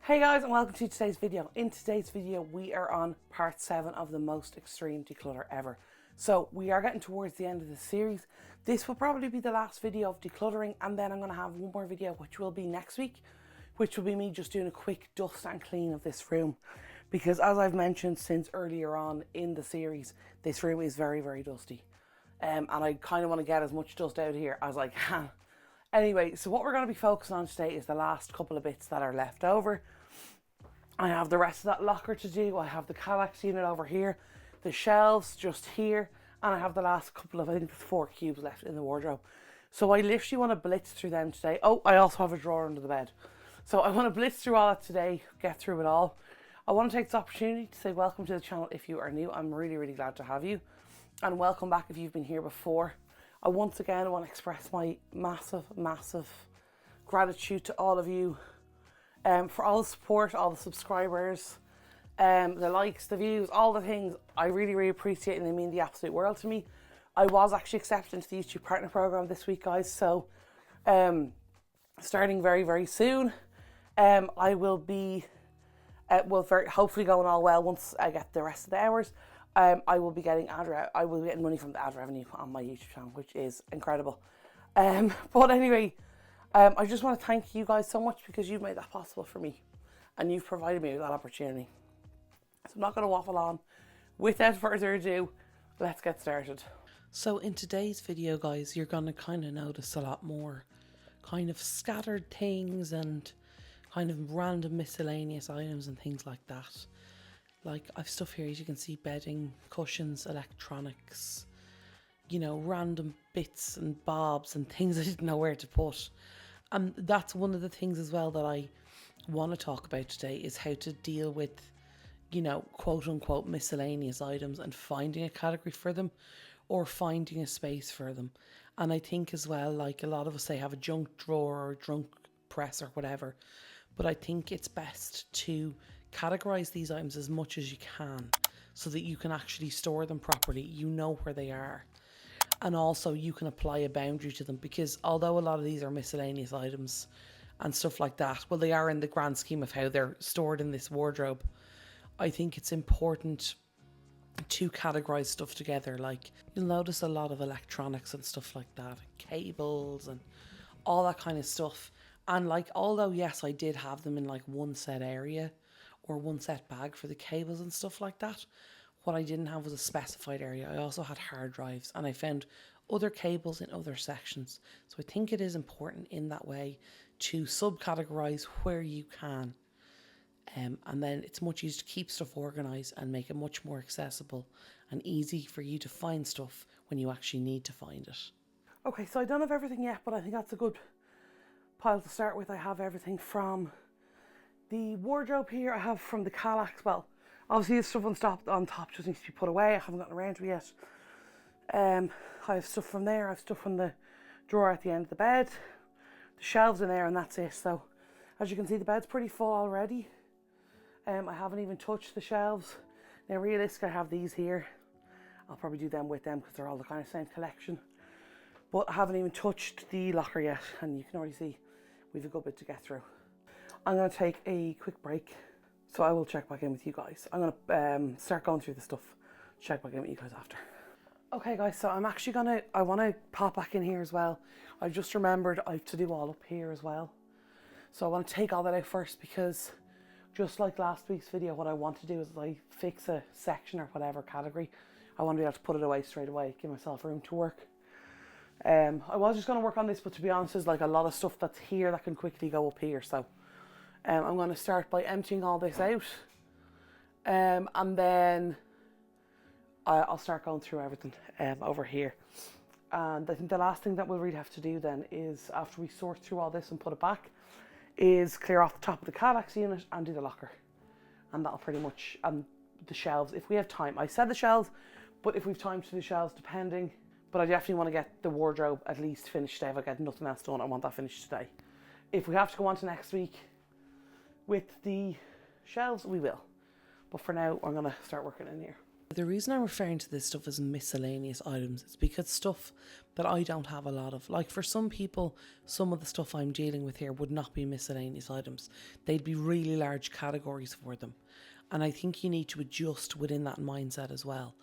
Hey guys, and welcome to today's video. In today's video we are on part 7 of the most extreme declutter ever. So we are getting towards the end of the series. This will probably be the last video of decluttering, and then I'm going to have one more video which will be next week, which will be me just doing a quick dust and clean of this room, because as I've mentioned since earlier on in the series, this room is very, very dusty, and I kind of want to get as much dust out of here as I can. Anyway, so what we're going to be focusing on today is the last couple of bits that are left over. I have the rest of that locker to do. I have the Kallax unit over here, the shelves just here, and I have the last couple of, I think there's 4 cubes left in the wardrobe. So I literally want to blitz through them today. Oh, I also have a drawer under the bed. So I want to blitz through all that today, get through it all. I want to take this opportunity to say welcome to the channel if you are new. I'm really, really glad to have you. And welcome back if you've been here before. I once again want to express my massive, massive gratitude to all of you. For all the support, all the subscribers, the likes, the views, all the things. I really, really appreciate it, and they mean the absolute world to me. I was actually accepted into the YouTube Partner Program this week, guys, so starting very, very soon. I will be, hopefully going all well once I get the rest of the hours. I will be getting money from the ad revenue on my YouTube channel, which is incredible. But anyway, I just want to thank you guys so much, because you've made that possible for me and you've provided me with that opportunity. So I'm not going to waffle on. Without further ado, let's get started. So in today's video, guys, you're going to kind of notice a lot more kind of scattered things and kind of random miscellaneous items and things like that. Like, I've stuff here, as you can see, bedding, cushions, electronics, you know, random bits and bobs and things I didn't know where to put. And that's one of the things as well that I want to talk about today, is how to deal with, you know, quote unquote miscellaneous items and finding a category for them or finding a space for them. And I think as well, like, a lot of us say have a junk drawer or junk press or whatever, but I think it's best to categorize these items as much as you can so that you can actually store them properly. You know where they are. And also you can apply a boundary to them, because although a lot of these are miscellaneous items and stuff like that, well, they are in the grand scheme of how they're stored in this wardrobe. I think it's important to categorize stuff together. Like, you'll notice a lot of electronics and stuff like that, and cables and all that kind of stuff. And like, although yes, I did have them in like one set area or one set bag for the cables and stuff like that, what I didn't have was a specified area. I also had hard drives, and I found other cables in other sections. So I think it is important in that way to subcategorize where you can. And then it's much easier to keep stuff organized and make it much more accessible and easy for you to find stuff when you actually need to find it. Okay, so I don't have everything yet, but I think that's a good pile to start with. I have everything from the wardrobe here. I have from the Kallax. Well, obviously the stuff on top just needs to be put away. I haven't gotten around to it yet. I have stuff from there. I have stuff from the drawer at the end of the bed. The shelves in there, and that's it. So as you can see, the bed's pretty full already. I haven't even touched the shelves. Now realistically, I have these here. I'll probably do them with them because they're all the kind of same collection. But I haven't even touched the locker yet, and you can already see we've a good bit to get through. I'm going to take a quick break, so I will check back in with you guys. I'm going to start going through the stuff, check back in with you guys after. Okay guys, so I'm actually I want to pop back in here as well. I just remembered I have to do all up here as well. So I want to take all that out first, because just like last week's video, what I want to do is like fix a section or whatever category. I want to be able to put it away straight away, give myself room to work. I was just going to work on this, but to be honest, there's like a lot of stuff that's here that can quickly go up here. So I'm going to start by emptying all this out, and then I'll start going through everything over here. And I think the last thing that we'll really have to do then is, after we sort through all this and put it back, is clear off the top of the Kallax unit and do the locker. And that'll pretty much, and the shelves, if we have time. I said the shelves, but if we've time to do the shelves, depending. But I definitely want to get the wardrobe at least finished today. If I get nothing else done, I want that finished today. If we have to go on to next week with the shelves, we will. But for now, I'm going to start working in here. The reason I'm referring to this stuff as miscellaneous items is because stuff that I don't have a lot of. Like for some people, some of the stuff I'm dealing with here would not be miscellaneous items. They'd be really large categories for them. And I think you need to adjust within that mindset as well.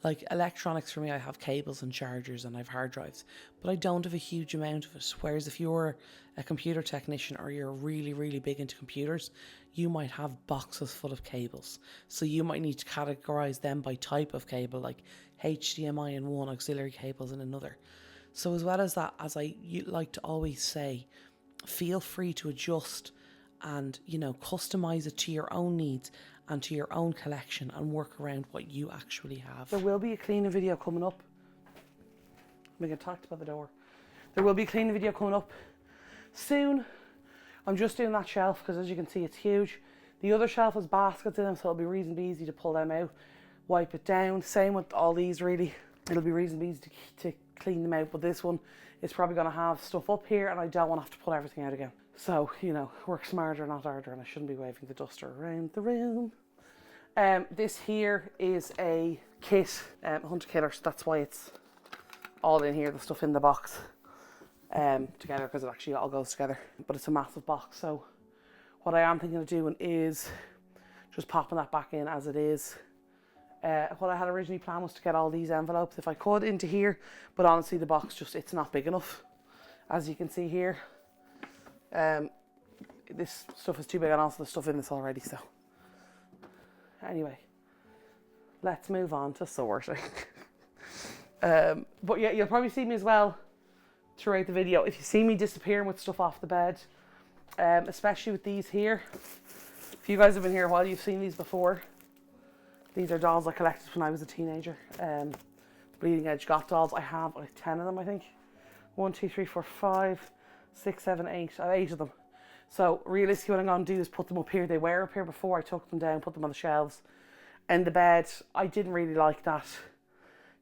Like electronics for me, I have cables and chargers and I have hard drives, but I don't have a huge amount of it. Whereas if you're a computer technician or you're really, really big into computers, you might have boxes full of cables. So you might need to categorize them by type of cable, like HDMI in one, auxiliary cables in another. So as well as that, as I like to always say, feel free to adjust and, customize it to your own needs and to your own collection and work around what you actually have. There will be a cleaning video coming up. I'm getting attacked by the door. There will be a cleaning video coming up soon. I'm just doing that shelf because as you can see it's huge. The other shelf has baskets in them, so it'll be reasonably easy to pull them out, wipe it down. Same with all these really. It'll be reasonably easy to clean them out, but this one is probably going to have stuff up here and I don't want to have to pull everything out again. So, work smarter, not harder, and I shouldn't be waving the duster around the room. This here is a kit, Hunter Killer, so that's why it's all in here, the stuff in the box together, because it actually all goes together. But it's a massive box, so what I am thinking of doing is just popping that back in as it is. What I had originally planned was to get all these envelopes, if I could, into here, but honestly the box it's not big enough, as you can see here. This stuff is too big and also the stuff in this already, so anyway, let's move on to sorting. But yeah, you'll probably see me as well throughout the video. If you see me disappearing with stuff off the bed, especially with these here, if you guys have been here a while, you've seen these before. These are dolls I collected when I was a teenager. Bleeding Edge Got dolls. I have like 10 of them, I think. 1, 2, 3, 4, 5, 6, 7, 8. I have 8 of them. So realistically what I'm going to do is put them up here. They were up here before. I took them down, put them on the shelves. And the bed, I didn't really like that,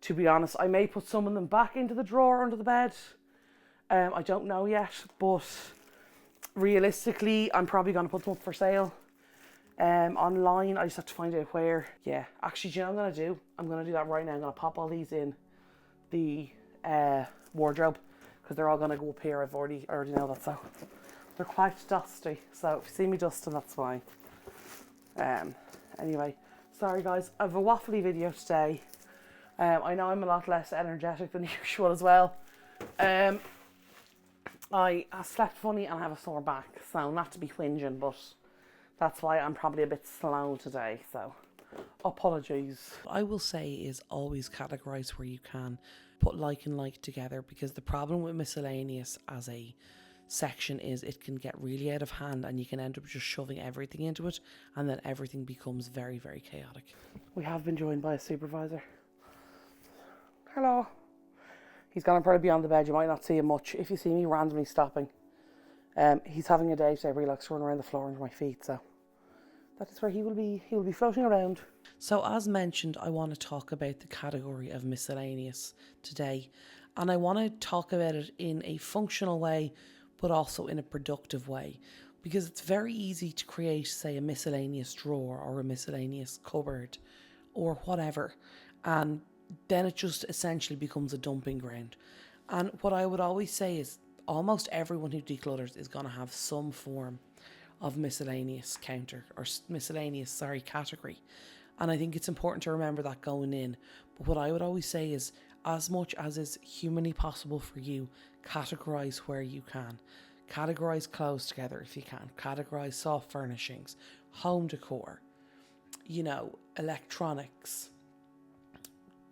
to be honest. I may put some of them back into the drawer under the bed. I don't know yet, but realistically I'm probably going to put them up for sale. Online, I just have to find out where. Yeah, actually, do you know what I'm going to do? I'm going to do that right now. I'm going to pop all these in the wardrobe because they're all going to go up here. I already know that, so they're quite dusty. So if you see me dusting, that's fine. Anyway, sorry guys, I have a waffly video today. I know I'm a lot less energetic than usual as well. I slept funny and I have a sore back, so not to be whinging, but that's why I'm probably a bit slow today, so apologies. What I will say is always categorise where you can. Put like and like together, because the problem with miscellaneous as a section is it can get really out of hand and you can end up just shoving everything into it and then everything becomes very, very chaotic. We have been joined by a supervisor. Hello. He's going to probably be on the bed. You might not see him much if you see me randomly stopping. He's having a day today where he likes to run around the floor under my feet, so that is where he will be floating around. So as mentioned, I want to talk about the category of miscellaneous today, and I want to talk about it in a functional way but also in a productive way, because it's very easy to create, say, a miscellaneous drawer or a miscellaneous cupboard or whatever, and then it just essentially becomes a dumping ground. And what I would always say is almost everyone who declutters is going to have some form of miscellaneous category. And I think it's important to remember that going in. But what I would always say is, as much as is humanly possible for you, categorize where you can. Categorize clothes together if you can. Categorize soft furnishings, home decor, electronics,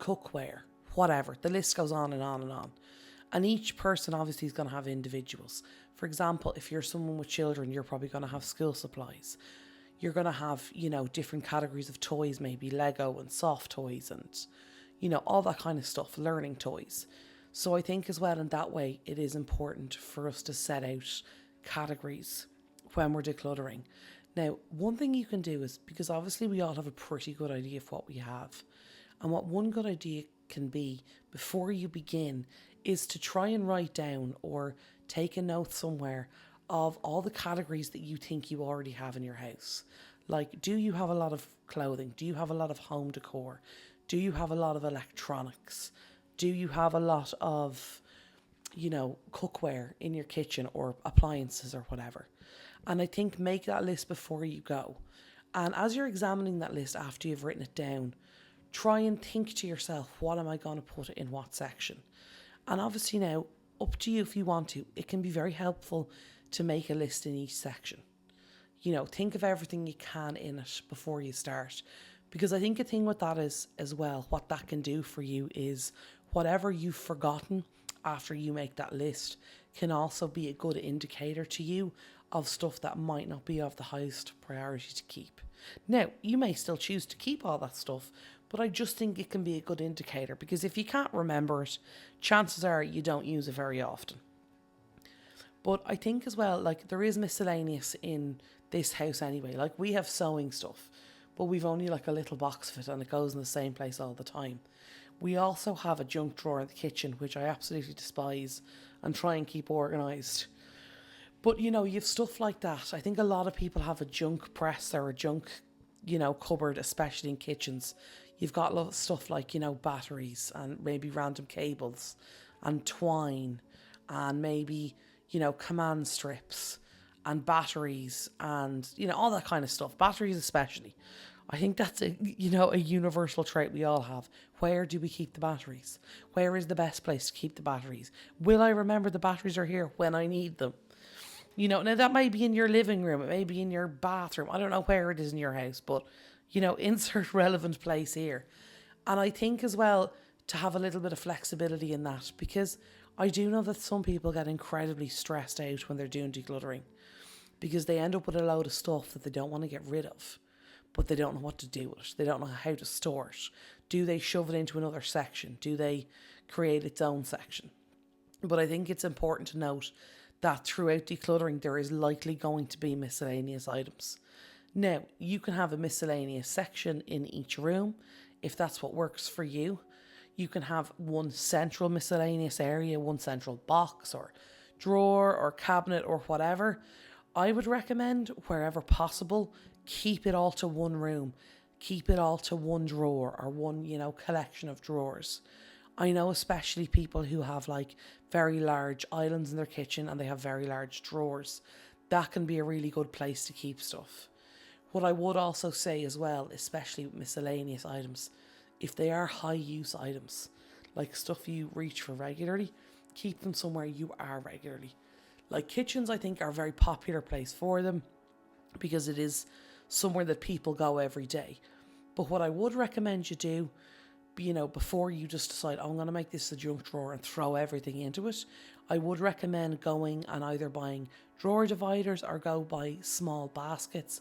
cookware, whatever. The list goes on and on and on. And each person obviously is going to have individuals. For example, if you're someone with children, you're probably going to have school supplies. You're going to have, different categories of toys, maybe Lego and soft toys and, all that kind of stuff, learning toys. So I think as well in that way, it is important for us to set out categories when we're decluttering. Now, one thing you can do is, because obviously we all have a pretty good idea of what we have, and what one good idea can be before you begin is to try and write down or take a note somewhere of all the categories that you think you already have in your house. Like, do you have a lot of clothing? Do you have a lot of home decor? Do you have a lot of electronics? Do you have a lot of, cookware in your kitchen or appliances or whatever? And I think make that list before you go. And as you're examining that list after you've written it down, try and think to yourself, what am I going to put in what section? And obviously now, up to you if you want to. It can be very helpful to make a list in each section. Think of everything you can in it before you start. Because I think a thing with that is, as well, what that can do for you is whatever you've forgotten after you make that list can also be a good indicator to you of stuff that might not be of the highest priority to keep. Now, you may still choose to keep all that stuff, but I just think it can be a good indicator, because if you can't remember it, chances are you don't use it very often. But I think as well, there is miscellaneous in this house anyway. We have sewing stuff, but we've only a little box of it and it goes in the same place all the time. We also have a junk drawer in the kitchen, which I absolutely despise and try and keep organised. But, you've stuff like that. I think a lot of people have a junk press or a junk, cupboard, especially in kitchens. You've got a lot of stuff like, batteries and maybe random cables and twine and maybe, command strips and batteries and, all that kind of stuff. Batteries especially. I think that's a universal trait we all have. Where do we keep the batteries? Where is the best place to keep the batteries? Will I remember the batteries are here when I need them? Now that may be in your living room. It may be in your bathroom. I don't know where it is in your house, but, insert relevant place here. And I think as well to have a little bit of flexibility in that, because I do know that some people get incredibly stressed out when they're doing decluttering because they end up with a load of stuff that they don't want to get rid of, but they don't know what to do with it. They don't know how to store it. Do they shove it into another section? Do they create its own section? But I think it's important to note that throughout decluttering, there is likely going to be miscellaneous items. Now, you can have a miscellaneous section in each room if that's what works for you. You can have one central miscellaneous area, one central box or drawer or cabinet or whatever. I would recommend, wherever possible, keep it all to one room. Keep it all to one drawer or one, collection of drawers. I know especially people who have very large islands in their kitchen and they have very large drawers. That can be a really good place to keep stuff. What I would also say as well, especially with miscellaneous items, if they are high use items, like stuff you reach for regularly, keep them somewhere you are regularly. Kitchens, I think, are a very popular place for them because it is somewhere that people go every day. But what I would recommend you do, before you just decide, I'm going to make this a junk drawer and throw everything into it, I would recommend going and either buying drawer dividers or go buy small baskets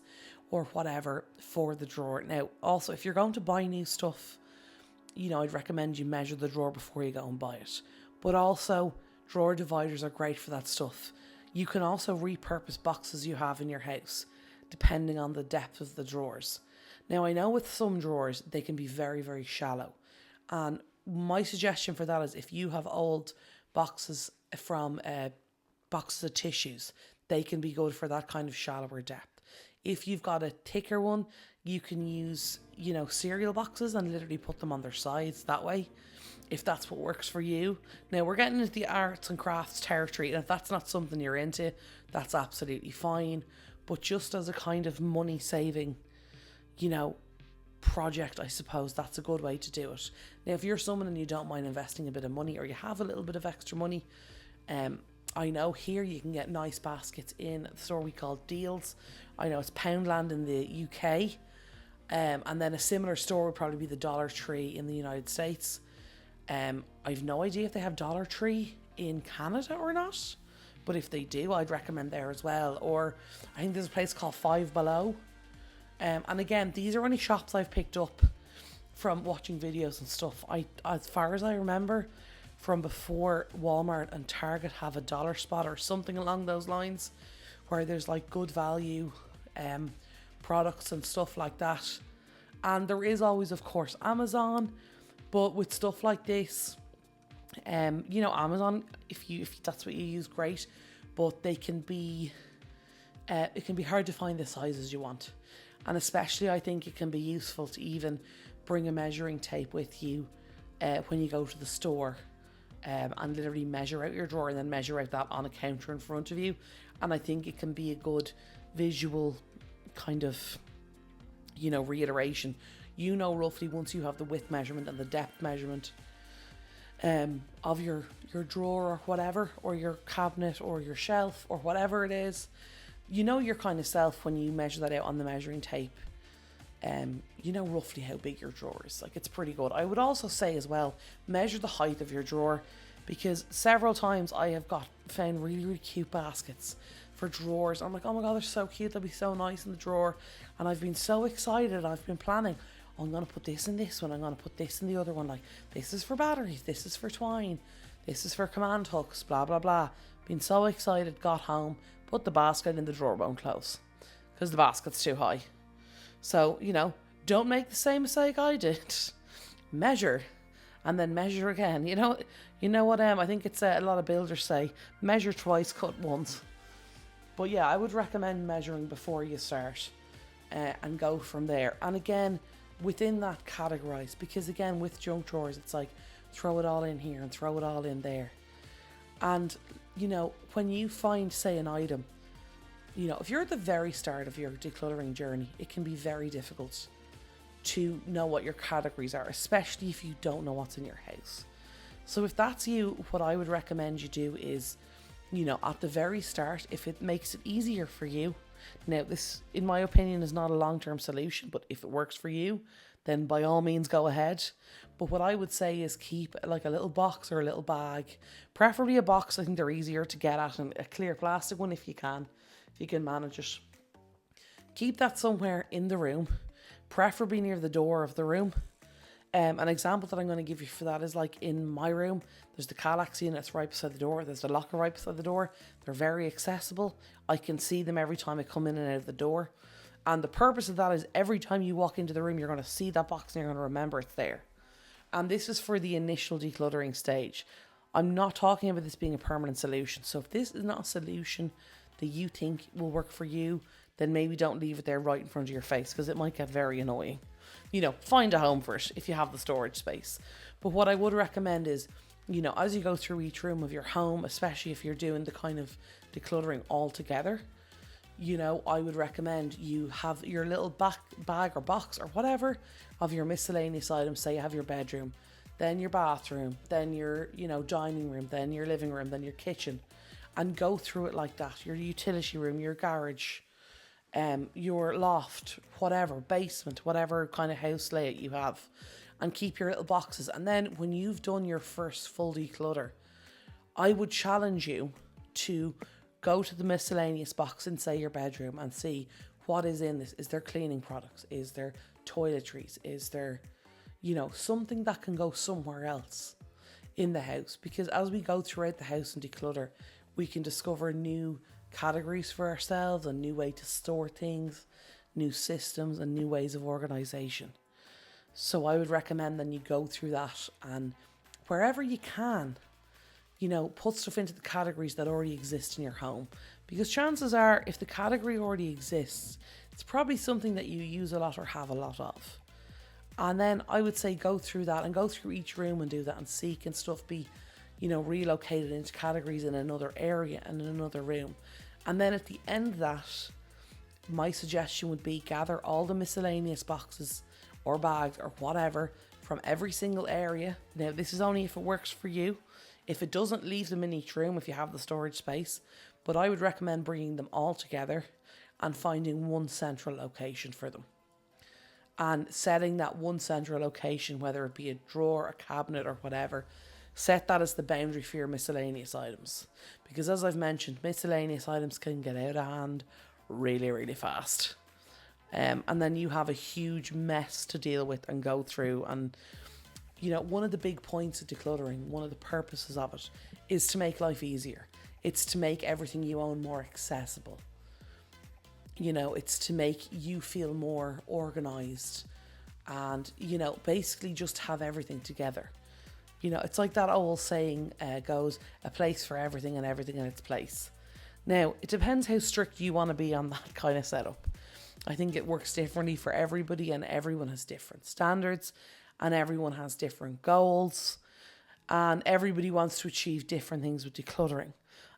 or whatever for the drawer. Now, also, if you're going to buy new stuff, I'd recommend you measure the drawer before you go and buy it. But also, drawer dividers are great for that stuff. You can also repurpose boxes you have in your house, depending on the depth of the drawers. Now, I know with some drawers, they can be very, very shallow. And my suggestion for that is if you have old boxes from boxes of tissues, they can be good for that kind of shallower depth. If you've got a thicker one, you can use, cereal boxes and literally put them on their sides that way, if that's what works for you. Now, we're getting into the arts and crafts territory, and if that's not something you're into, that's absolutely fine. But just as a kind of money saving, project, I suppose that's a good way to do it. Now, if you're someone and you don't mind investing a bit of money, or you have a little bit of extra money, I know here you can get nice baskets in the store we call Deals. I know it's Poundland in the UK, and then a similar store would probably be the Dollar Tree in the United States. I've no idea if they have Dollar Tree in Canada or not, but if they do, I'd recommend there as well. Or I think there's a place called Five Below. And again, these are only shops I've picked up from watching videos and stuff. As far as I remember, from before, Walmart and Target have a dollar spot or something along those lines, where there's good value products and stuff like that. And there is always, of course, Amazon, but with stuff like this, Amazon, if that's what you use, great, but they can be it can be hard to find the sizes you want. And especially I think it can be useful to even bring a measuring tape with you when you go to the store, and literally measure out your drawer and then measure out that on a counter in front of you. And I think it can be a good visual kind of, reiteration. Roughly once you have the width measurement and the depth measurement of your drawer or whatever, or your cabinet or your shelf or whatever it is, your kind of self when you measure that out on the measuring tape. Roughly how big your drawer is. Like, it's pretty good. I would also say as well, measure the height of your drawer, because several times I have found really, really cute baskets for drawers. I'm like, oh my God, they're so cute. They'll be so nice in the drawer. And I've been so excited. I've been planning, oh, I'm going to put this in this one. I'm going to put this in the other one. Like, this is for batteries. This is for twine. This is for command hooks, blah, blah, blah. Been so excited, got home, put the basket in, the drawer won't close because the basket's too high. So, don't make the same mistake I did. Measure, and then measure again. You know what? I think it's a lot of builders say, measure twice, cut once. But yeah, I would recommend measuring before you start, and go from there. And again, within that, categorize, because again, with junk drawers, it's like throw it all in here and throw it all in there. And when you find, say, an item, if you're at the very start of your decluttering journey, it can be very difficult to know what your categories are, especially if you don't know what's in your house. So if that's you, what I would recommend you do is, at the very start, if it makes it easier for you. Now, this, in my opinion, is not a long-term solution, but if it works for you, then by all means go ahead. But what I would say is keep like a little box or a little bag, preferably a box. I think they're easier to get at, and a clear plastic one if you can manage it. Keep that somewhere in the room, preferably near the door of the room. An example that I'm going to give you for that is like in my room, there's the Kallax unit, it's right beside the door. There's the locker right beside the door. They're very accessible. I can see them every time I come in and out of the door. And the purpose of that is every time you walk into the room, you're going to see that box and you're going to remember it's there. And this is for the initial decluttering stage. I'm not talking about this being a permanent solution. So if this is not a solution that you think will work for you, then maybe don't leave it there right in front of your face, because it might get very annoying. Find a home for it if you have the storage space. But what I would recommend is, as you go through each room of your home, especially if you're doing the kind of decluttering all together, I would recommend you have your little bag or box or whatever of your miscellaneous items. Say you have your bedroom, then your bathroom, then your, dining room, then your living room, then your kitchen, and go through it like that. Your utility room, your garage, your loft, whatever, basement, whatever kind of house layout you have, and keep your little boxes. And then when you've done your first full declutter, I would challenge you to go to the miscellaneous box in, say, your bedroom and see what is in this. Is there cleaning products? Is there toiletries? Is there, something that can go somewhere else in the house? Because as we go throughout the house and declutter, we can discover new categories for ourselves, a new way to store things, new systems and new ways of organization. So I would recommend then you go through that, and wherever you can, put stuff into the categories that already exist in your home. Because chances are, if the category already exists, it's probably something that you use a lot or have a lot of. And then I would say go through that and go through each room and do that, and see can stuff be, relocated into categories in another area and in another room. And then at the end of that, my suggestion would be gather all the miscellaneous boxes or bags or whatever from every single area. Now, this is only if it works for you. If it doesn't, leave them in each room if you have the storage space. But I would recommend bringing them all together and finding one central location for them. And setting that one central location, whether it be a drawer, a cabinet or whatever, set that as the boundary for your miscellaneous items. Because as I've mentioned, miscellaneous items can get out of hand really, really fast. And then you have a huge mess to deal with and go through. And one of the big points of decluttering, one of the purposes of it, is to make life easier. It's to make everything you own more accessible. It's to make you feel more organized and, basically just have everything together. It's like that old saying goes, a place for everything and everything in its place. Now, it depends how strict you want to be on that kind of setup. I think it works differently for everybody, and everyone has different standards, and everyone has different goals, and everybody wants to achieve different things with decluttering.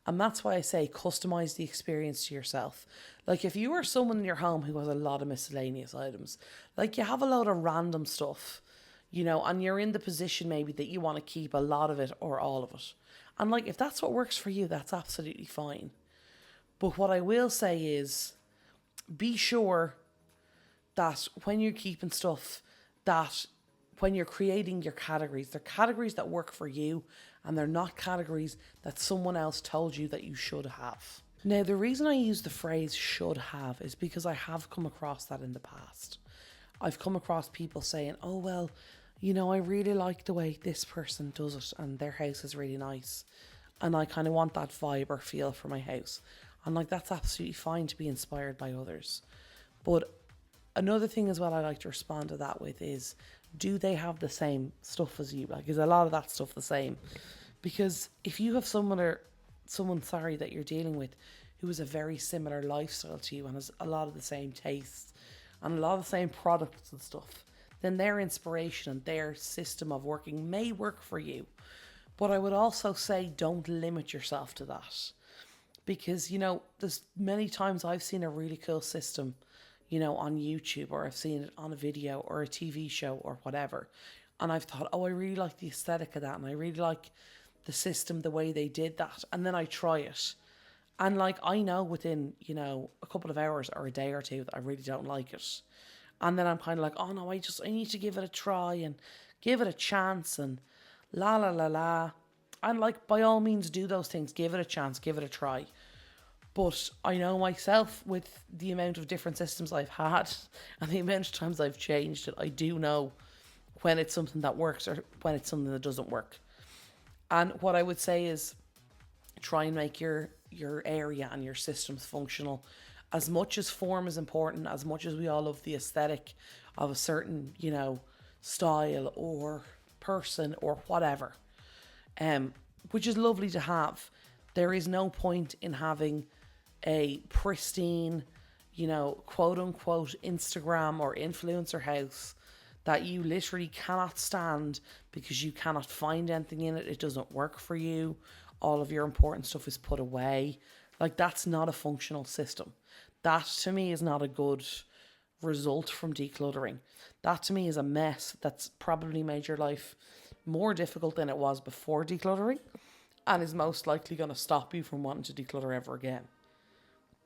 And that's why I say customize the experience to yourself. Like if you are someone in your home who has a lot of miscellaneous items, like you have a load of random stuff, and you're in the position maybe that you want to keep a lot of it or all of it. And like if that's what works for you, that's absolutely fine. But what I will say is be sure that when you're keeping stuff, that when you're creating your categories, they're categories that work for you, and they're not categories that someone else told you that you should have. Now, the reason I use the phrase should have is because I have come across that in the past. I've come across people saying, oh, well, I really like the way this person does it and their house is really nice. And I kind of want that vibe or feel for my house. And like, that's absolutely fine to be inspired by others. But another thing as well I like to respond to that with is, do they have the same stuff as you? Like, is a lot of that stuff the same? Because if you have someone that you're dealing with who has a very similar lifestyle to you and has a lot of the same tastes and a lot of the same products and stuff, then their inspiration and their system of working may work for you. But I would also say don't limit yourself to that. Because, there's many times I've seen a really cool system, on YouTube, or I've seen it on a video or a TV show or whatever. And I've thought, oh, I really like the aesthetic of that. And I really like the system, the way they did that. And then I try it. And like, I know within, a couple of hours or a day or two that I really don't like it. And then I'm kind of like, oh no, I need to give it a try and give it a chance and la la la la. And like, by all means do those things. Give it a chance, give it a try. But I know myself, with the amount of different systems I've had and the amount of times I've changed it, I do know when it's something that works or when it's something that doesn't work. And what I would say is try and make your area and your systems functional. As much as form is important, as much as we all love the aesthetic of a certain, style or person or whatever, which is lovely to have, there is no point in having a pristine, quote unquote Instagram or influencer house that you literally cannot stand because you cannot find anything in it. It doesn't work for you. All of your important stuff is put away. Like, that's not a functional system. That to me is not a good result from decluttering. That to me is a mess that's probably made your life more difficult than it was before decluttering, and is most likely going to stop you from wanting to declutter ever again.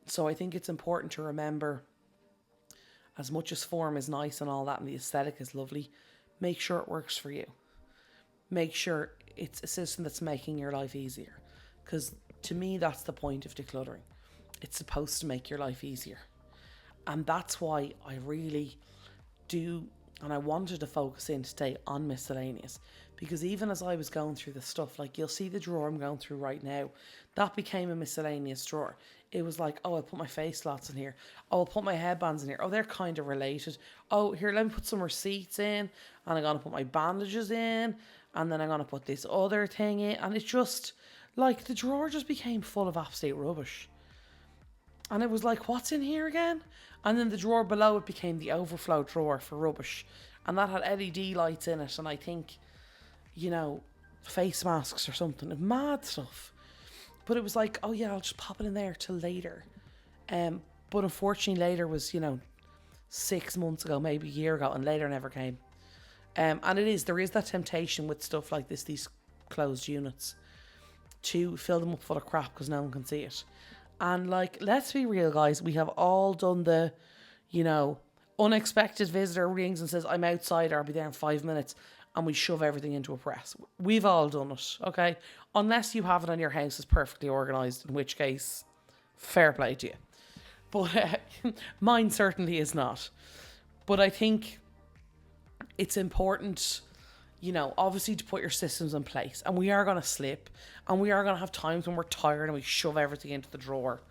So I think it's important to remember, as much as form is nice and all that and the aesthetic is lovely, make sure it works for you. Make sure it's a system that's making your life easier. Because to me, that's the point of decluttering. It's supposed to make your life easier. And that's why I really do, and I wanted to focus in today on miscellaneous. Because even as I was going through the stuff, like you'll see the drawer I'm going through right now, that became a miscellaneous drawer. It was like, oh, I'll put my face slots in here. Oh, I'll put my headbands in here. Oh, they're kind of related. Oh, here, let me put some receipts in. And I'm going to put my bandages in. And then I'm going to put this other thing in. And it's just, like, the drawer just became full of absolute rubbish. And it was like, what's in here again? And then the drawer below it became the overflow drawer for rubbish. And that had LED lights in it. And I think, face masks or something. Mad stuff. But it was like, oh yeah, I'll just pop it in there till later. But unfortunately later was, 6 months ago, maybe a year ago, and later never came. And there is that temptation with stuff like this, these closed units, to fill them up full of crap because no one can see it. And like, let's be real, guys, we have all done the, unexpected visitor rings and says, I'm outside, or I'll be there in 5 minutes. And we shove everything into a press. We've all done it, okay? Unless you have it on your house is perfectly organised, in which case, fair play to you. But mine certainly is not. But I think it's important, obviously to put your systems in place. And we are going to slip. And we are going to have times when we're tired and we shove everything into the drawer.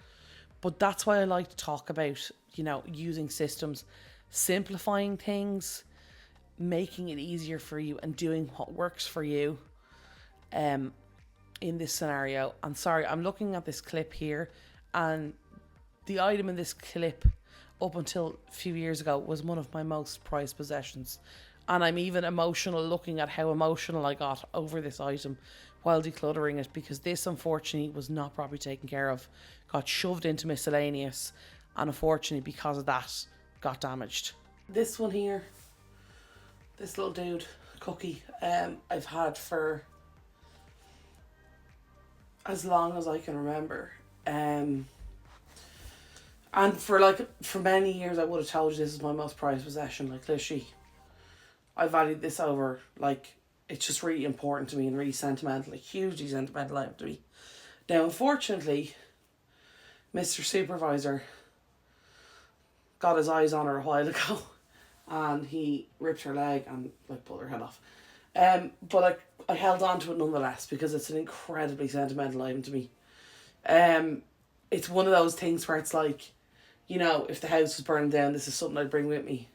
But that's why I like to talk about, using systems, simplifying things, making it easier for you and doing what works for you in this scenario. I'm sorry, I'm looking at this clip here, and the item in this clip up until a few years ago, was one of my most prized possessions. And I'm even emotional looking at how emotional I got over this item while decluttering it, because this unfortunately was not properly taken care of. Got shoved into Miscellaneous, and unfortunately because of that got damaged. This one here, this little dude, Cookie, I've had for as long as I can remember. And for many years I would have told you this is my most prized possession. Like, literally, I valued this over, like, it's just really important to me and really sentimental, like hugely sentimental item to me. Now, unfortunately, Mr. Supervisor got his eyes on her a while ago and he ripped her leg and like pulled her head off. But I held on to it nonetheless because it's an incredibly sentimental item to me. It's one of those things where it's like, you know, if the house was burning down, this is something I'd bring with me.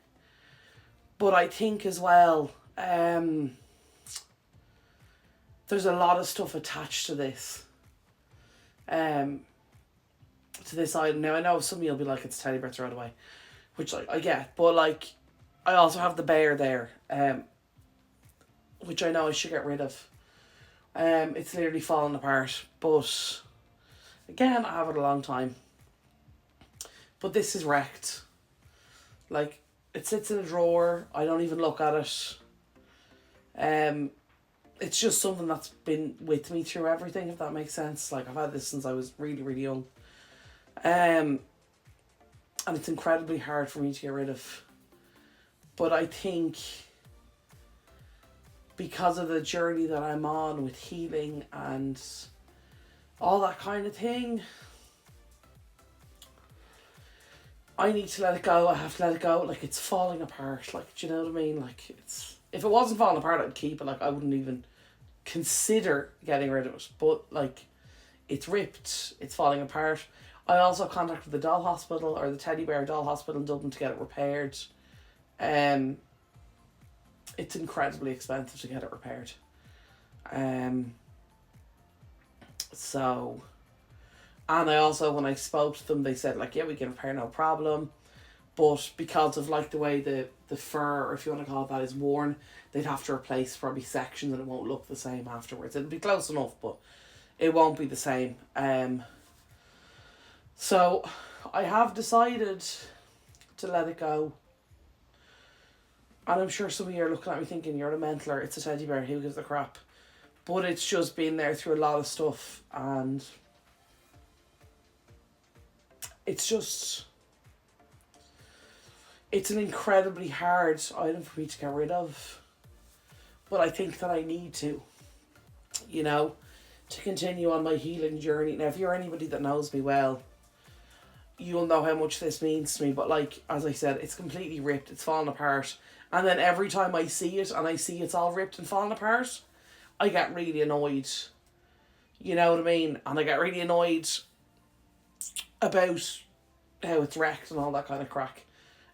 But I think as well, there's a lot of stuff attached to this. To this item. Now, I know some of you will be like, it's teddy bear, throw it away, which like I get, but like I also have the bear there, which I know I should get rid of. It's literally falling apart, but again, I have it a long time. But this is wrecked. Like, it sits in a drawer. I don't even look at it. It's just something that's been with me through everything, if that makes sense. Like, I've had this since I was really, really young. And it's incredibly hard for me to get rid of. But I think because of the journey that I'm on with healing and all that kind of thing, I need to let it go. I have to let it go. Like, it's falling apart. Like, do you know what I mean? Like, it's, if it wasn't falling apart, I'd keep it. Like, I wouldn't even consider getting rid of it. But like, it's ripped. It's falling apart. I also contacted the doll hospital, or the teddy bear doll hospital in Dublin, to get it repaired. It's incredibly expensive to get it repaired. So, and I also, when I spoke to them, they said like, yeah, we can repair, no problem. But because of like the way the fur, or if you want to call it that, is worn, they'd have to replace probably sections and it won't look the same afterwards. It'll be close enough, but it won't be the same. So I have decided to let it go. And I'm sure some of you are looking at me thinking, you're a mentaler, it's a teddy bear, who gives a crap? But it's just been there through a lot of stuff, and it's just, it's an incredibly hard item for me to get rid of. But I think that I need to, you know, to continue on my healing journey. Now, if you're anybody that knows me well, you'll know how much this means to me. But like, as I said, it's completely ripped, it's fallen apart. And then every time I see it and I see it's all ripped and fallen apart, I get really annoyed. You know what I mean? And I get really annoyed about how it's wrecked and all that kind of crack.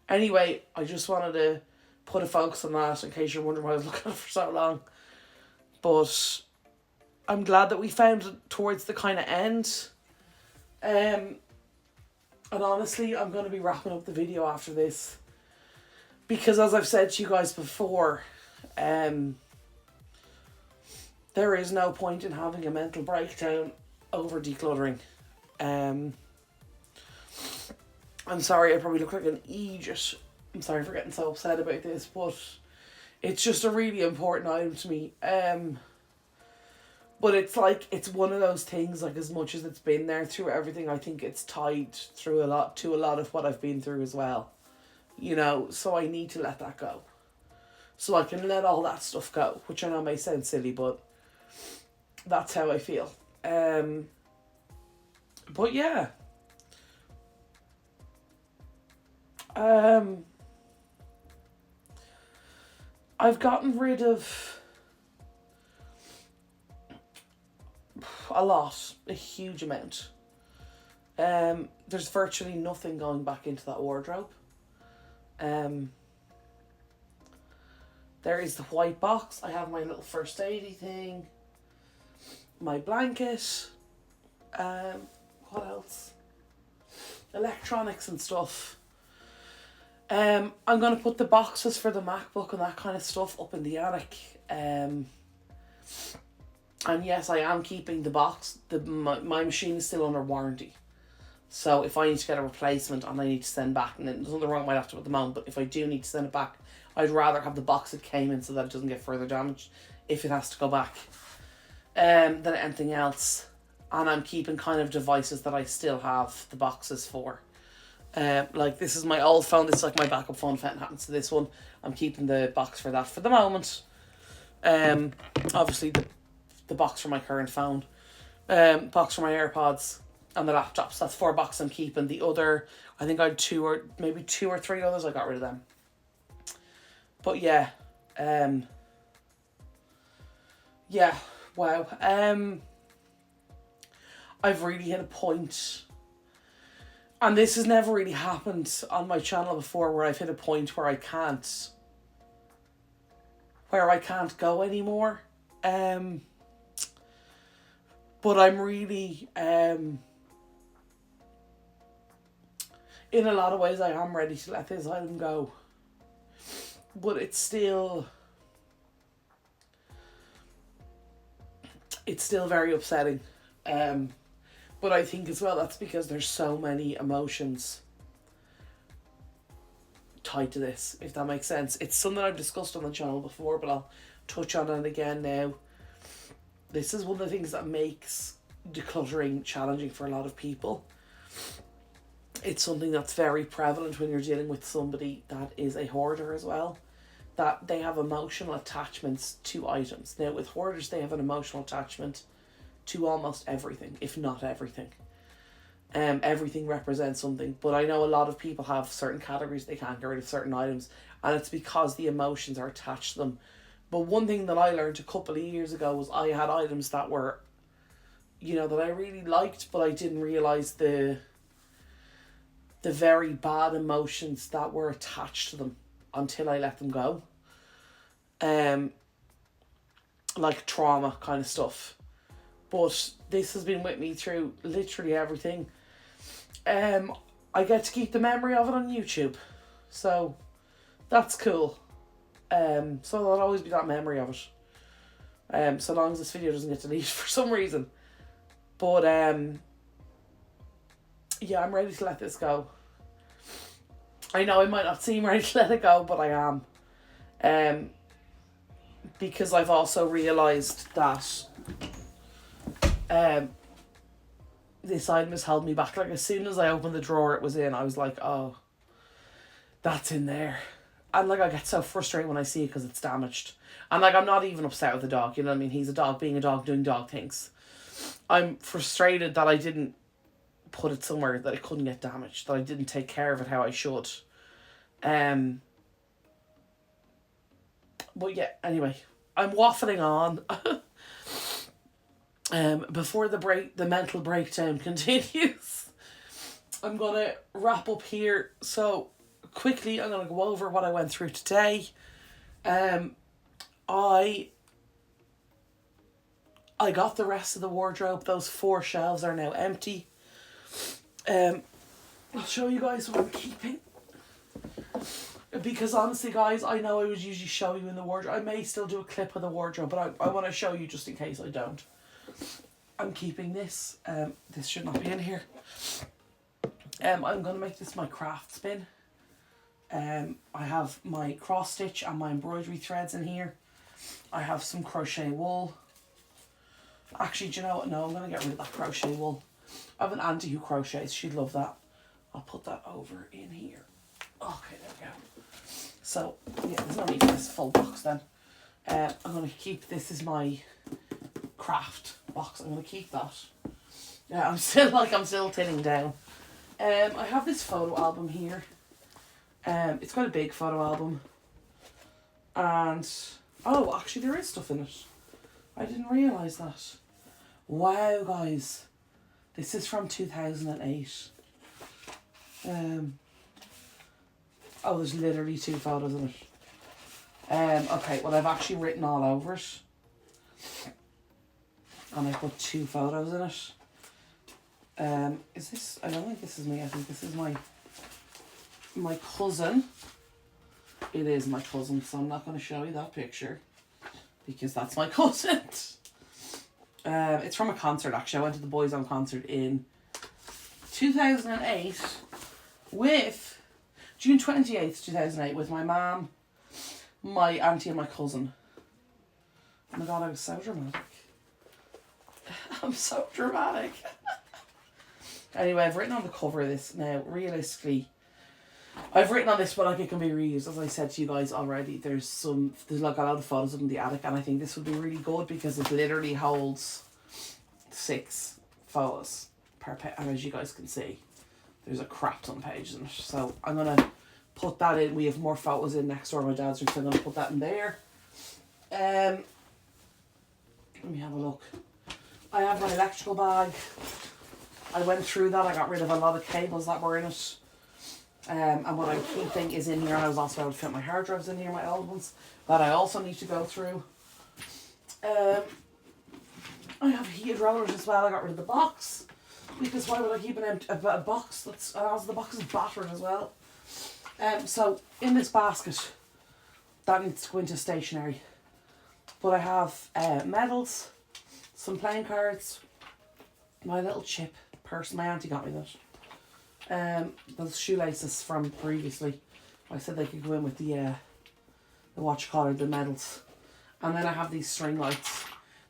Anyway, I just wanted to put a focus on that in case you're wondering why I was looking at it for so long. But I'm glad that we found it towards the kind of end. And honestly, I'm going to be wrapping up the video after this. Because as I've said to you guys before, there is no point in having a mental breakdown over decluttering. I'm sorry, I probably look like an idiot. I'm sorry for getting so upset about this, but it's just a really important item to me. But it's like, it's one of those things, like, as much as it's been there through everything, I think it's tied through a lot of what I've been through as well. You know, so I need to let that go. So I can let all that stuff go, which I know may sound silly, but that's how I feel. But yeah. I've gotten rid of a huge amount. There's virtually nothing going back into that wardrobe. There is the white box. I have my little first aid thing, my blanket, what else? Electronics and stuff. I'm going to put the boxes for the MacBook and that kind of stuff up in the attic. And yes, I am keeping the box. My machine is still under warranty. So if I need to get a replacement and I need to send back, and there's nothing wrong with my laptop at the moment, but if I do need to send it back, I'd rather have the box it came in so that it doesn't get further damaged if it has to go back than anything else. And I'm keeping kind of devices that I still have the boxes for. Like this is my old phone. This is like my backup phone if anything happens to this one. I'm keeping the box for that for the moment. Obviously the box for my current phone. Box for my AirPods and the laptops. That's 4 boxes I'm keeping. The other, I think I had 2 or 3 others. I got rid of them. But yeah, wow. I've really hit a point, and this has never really happened on my channel before, where I've hit a point where I can't go anymore. But I'm really, in a lot of ways, I am ready to let this item go. But it's still very upsetting. But I think as well that's because there's so many emotions tied to this, if that makes sense. It's something I've discussed on the channel before, but I'll touch on it again now. This is one of the things that makes decluttering challenging for a lot of people. It's something that's very prevalent when you're dealing with somebody that is a hoarder as well, that they have emotional attachments to items. Now with hoarders, they have an emotional attachment to almost everything, if not everything. Everything represents something, but I know a lot of people have certain categories they can't get rid of certain items, and it's because the emotions are attached to them. But one thing that I learned a couple of years ago was I had items that were, that I really liked, but I didn't realise the very bad emotions that were attached to them until I let them go. Like trauma kind of stuff. But this has been with me through literally everything. I get to keep the memory of it on YouTube, so that's cool. So there'll always be that memory of it. So long as this video doesn't get deleted for some reason. But yeah, I'm ready to let this go. I know I might not seem ready to let it go, but I am. Because I've also realised that this item has held me back. Like as soon as I opened the drawer it was in, I was like, oh, that's in there. And like I get so frustrated when I see it because it's damaged. And like I'm not even upset with the dog, you know what I mean? He's a dog being a dog doing dog things. I'm frustrated that I didn't put it somewhere that it couldn't get damaged, that I didn't take care of it how I should. But yeah, anyway, I'm waffling on. Before the mental breakdown continues, I'm gonna wrap up here. So quickly, I'm gonna go over what I went through today. I got the rest of the wardrobe. Those 4 shelves are now empty. I'll show you guys what I'm keeping. Because honestly, guys, I know I would usually show you in the wardrobe. I may still do a clip of the wardrobe, but I want to show you just in case I don't. I'm keeping this. This should not be in here. I'm going to make this my craft bin. I have my cross stitch and my embroidery threads in here. I have some crochet wool. Actually, do you know what? No, I'm going to get rid of that crochet wool. I have an auntie who crochets. She'd love that. I'll put that over in here. Okay, there we go. So, yeah, there's no need for this full box then. I'm going to keep, this is my craft box. I'm going to keep that. Yeah, I'm still thinning down. I have this photo album here. It's quite a big photo album. And, oh, actually there is stuff in it. I didn't realise that. Wow, guys. This is from 2008. Oh, there's literally 2 photos in it. Okay, well I've actually written all over it. And I put 2 photos in it. Is this, I don't think this is me, I think this is my my cousin. It is my cousin, so I'm not going to show you that picture because that's my cousin. It's from a concert, actually. I went to the Boys On concert in 2008 with June 28th, 2008 with my mum, my auntie and my cousin. Oh my god, I was so dramatic. I'm so dramatic. Anyway, I've written on the cover of this now. Realistically, I've written on this, but like it can be reused. As I said to you guys already, there's like a lot of photos of in the attic, and I think this would be really good because it literally holds 6 photos per page. And as you guys can see, there's a crap ton of pages in it. So I'm gonna put that in. We have more photos in next door to my dad's room, so I'm gonna put that in there. Let me have a look. I have my electrical bag. I went through that. I got rid of a lot of cables that were in it. And what I'm keeping is in here. I was also able to fit my hard drives in here, my old ones, that I also need to go through. I have heated rollers as well. I got rid of the box because why would I keep a box that's the box is battered as well. So in this basket, that needs to go into stationery. But I have medals, some playing cards, my little chip purse. My auntie got me that. Those shoelaces from previously. I said they could go in with the watch collar, the medals. And then I have these string lights.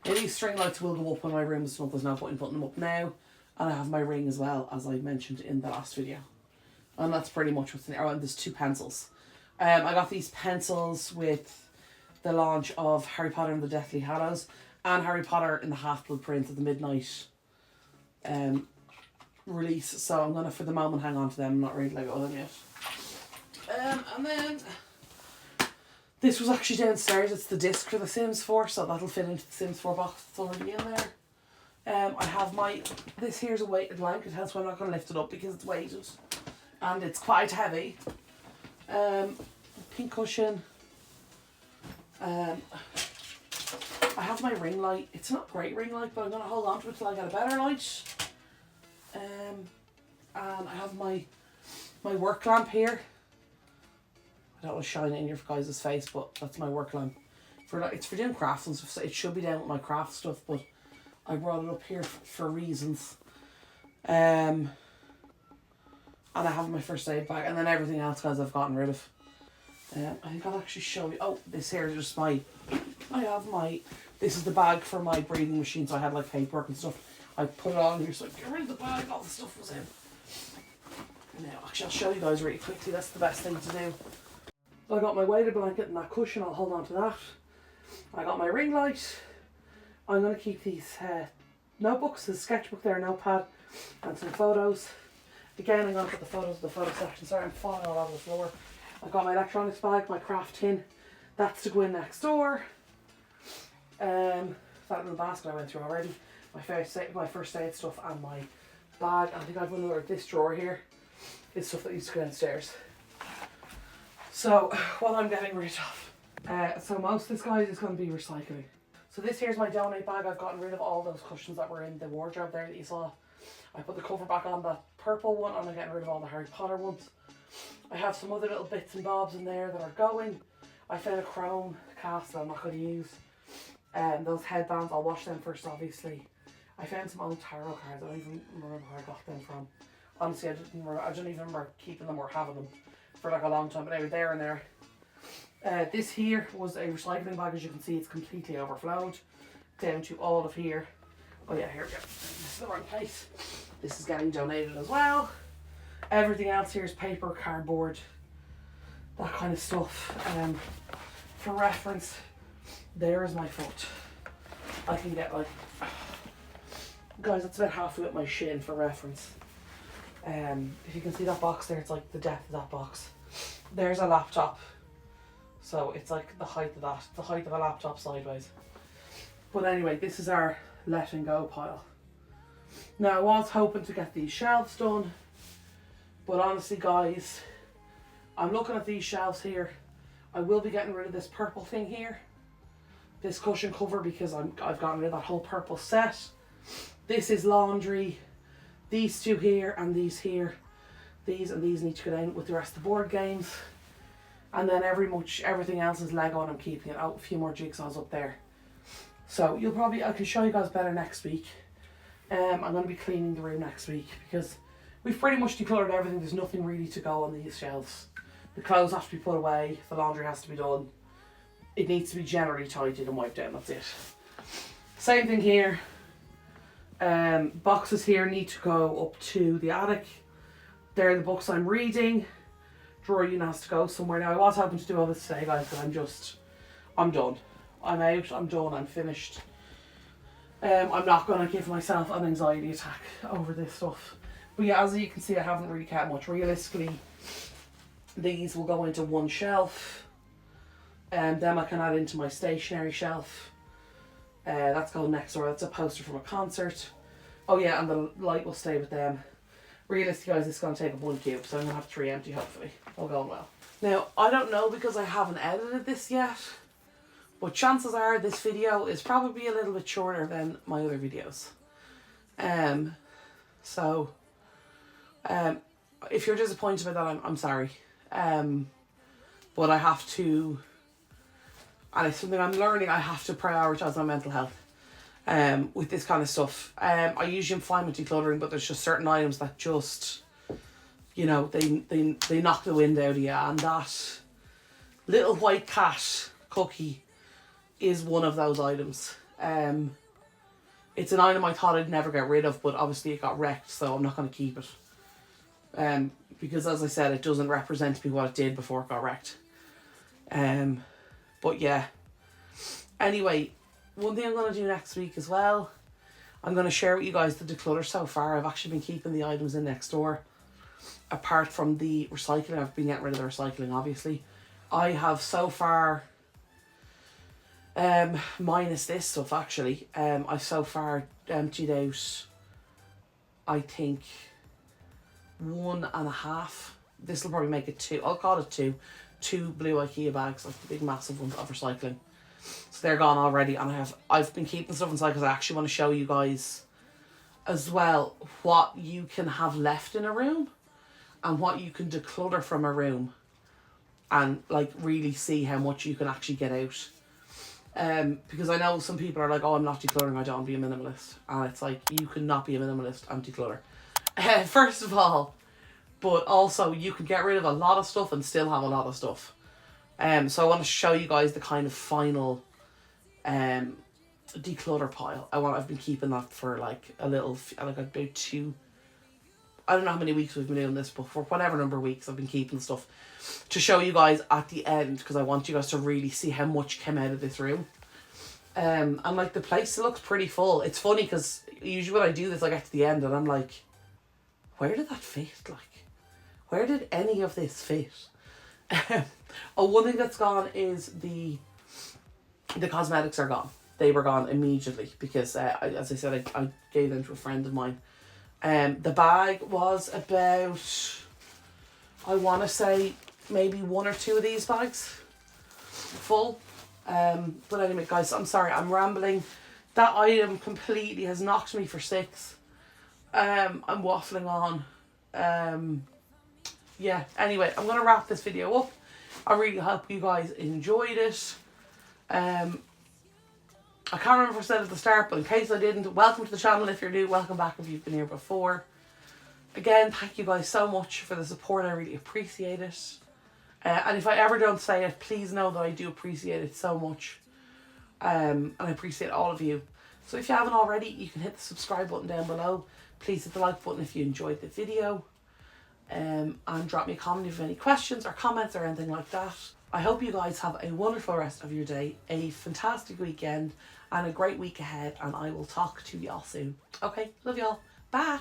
Now these string lights will go up when my room is done. There's no point in putting them up now. And I have my ring as well, as I mentioned in the last video. And that's pretty much what's in there. Oh, and there's 2 pencils. I got these pencils with the launch of Harry Potter and the Deathly Hallows and Harry Potter in the Half-Blood Prince of the Midnight release. So I'm going to, for the moment, hang on to them. I'm not ready to let go of them yet. And then this was actually downstairs. It's the disc for The Sims 4, so that'll fit into the Sims 4 box that's already in there. I have this here's a weighted blanket, hence why I'm not going to lift it up because it's weighted. And it's quite heavy. Pink cushion. I have my ring light. It's not a great ring light, but I'm going to hold on to it till I get a better light. And I have my work lamp here. I don't want to shine it in your guys' face, but that's my work lamp. It's for doing crafts and stuff, so it should be down with my craft stuff, but I brought it up here for reasons. And I have my first aid bag, and then everything else, guys, I've gotten rid of. I think I'll actually show you. Oh, this here is just this is the bag for my breathing machine, so I had like paperwork and stuff. I put it on here, so I get rid of the bag, all the stuff was in. Now, actually, I'll show you guys really quickly, that's the best thing to do. I got my weighted blanket and that cushion, I'll hold on to that. I got my ring light. I'm going to keep these notebooks, the sketchbook there, notepad, and some photos. Again, I'm going to put the photos in the photo section. Sorry, I'm falling all over the floor. I've got my electronics bag, my craft tin. That's to go in next door. That little basket I went through already. My first aid stuff and my bag. I think I've another this drawer here. It's stuff that used to go downstairs. So, what I'm getting rid of. So most of this, guys, is going to be recycling. So this here's my donate bag. I've gotten rid of all those cushions that were in the wardrobe there that you saw. I put the cover back on that purple one, and I'm getting rid of all the Harry Potter ones. I have some other little bits and bobs in there that are going. I found a chrome cast that I'm not going to use. Those headbands, I'll wash them first, obviously. I found some old tarot cards. I don't even remember where I got them from. Honestly, I don't even remember keeping them or having them for like a long time. But anyway, they're in there. This here was a recycling bag. As you can see, it's completely overflowed down to all of here. Oh yeah, here we go. This is the wrong place. This is getting donated as well. Everything else here is paper, cardboard, that kind of stuff. For reference, there is my foot. I can get like, guys, that's about halfway up my shin for reference. If you can see that box there, it's like the depth of that box. There's a laptop. So it's like the height of that, the height of a laptop sideways. But anyway, this is our letting go pile. Now I was hoping to get these shelves done, but honestly, guys, I'm looking at these shelves here. I will be getting rid of this purple thing here, this cushion cover, because I've gotten rid of that whole purple set. This is laundry. These two here and these here. These and these need to go down with the rest of the board games. And then everything else is Lego and I'm keeping it out. A few more jigsaws up there. So I can show you guys better next week. I'm going to be cleaning the room next week because we've pretty much decluttered everything. There's nothing really to go on these shelves. The clothes have to be put away. The laundry has to be done. It needs to be generally tidied and wiped down. That's it. Same thing here. Boxes here need to go up to the attic. They're the books I'm reading. Drawer unit has to go somewhere. Now I was hoping to do all this today, guys, but I'm done. I'm out, I'm done, I'm finished. I'm not going to give myself an anxiety attack over this stuff. But yeah, as you can see, I haven't really kept much. Realistically, these will go into one shelf. And then I can add into my stationery shelf. That's going next door. That's a poster from a concert. Oh yeah, and the light will stay with them. Realistically, guys, this is going to take up 1 cube, so I'm going to have 3 empty, hopefully. All going well. Now, I don't know because I haven't edited this yet, but chances are this video is probably a little bit shorter than my other videos. If you're disappointed by that, I'm sorry. But I have to, and it's something I'm learning, I have to prioritise my mental health. With this kind of stuff. I usually am fine with decluttering, but there's just certain items that just, you know, they knock the wind out of you, and that little white cat cookie is one of those items. It's an item I thought I'd never get rid of, but obviously it got wrecked, so I'm not going to keep it. Because as I said, it doesn't represent to me what it did before it got wrecked. But yeah. Anyway, one thing I'm going to do next week as well, I'm going to share with you guys the declutter so far. I've actually been keeping the items in next door. Apart from the recycling, I've been getting rid of the recycling, obviously. I have so far, minus this stuff actually, I've so far emptied out, I think, 1.5. This will probably make it 2. I'll call it 2. 2 blue IKEA bags, like the big massive ones of recycling. So they're gone already, and I've been keeping stuff inside because I actually want to show you guys as well what you can have left in a room and what you can declutter from a room, and like really see how much you can actually get out. Because I know some people are like, oh, I'm not decluttering, I don't want to be a minimalist, and it's like, you cannot be a minimalist and declutter. First of all, but also you can get rid of a lot of stuff and still have a lot of stuff. So I want to show you guys the kind of final declutter pile. I've been keeping that for like about 2, I don't know how many weeks we've been doing this, but for whatever number of weeks I've been keeping stuff to show you guys at the end, because I want you guys to really see how much came out of this room. And like the place looks pretty full. It's funny because usually when I do this, I get to the end and I'm like, where did that fit? Like, where did any of this fit? One thing that's gone is the cosmetics are gone. They were gone immediately because, as I said, I gave them to a friend of mine. The bag was about, I want to say, maybe 1 or 2 of these bags full. But anyway, guys, I'm sorry, I'm rambling. That item completely has knocked me for 6. I'm waffling on. Yeah, anyway, I'm going to wrap this video up. I really hope you guys enjoyed it. I can't remember if I said at the start, but in case I didn't, welcome to the channel if you're new, welcome back if you've been here before. Again, thank you guys so much for the support, I really appreciate it. And if I ever don't say it, please know that I do appreciate it so much. And I appreciate all of you. So if you haven't already, you can hit the subscribe button down below. Please hit the like button if you enjoyed the video. And drop me a comment if you have any questions or comments or anything like that. I hope you guys have a wonderful rest of your day, a fantastic weekend, and a great week ahead, and I will talk to y'all soon. Okay, love y'all. Bye.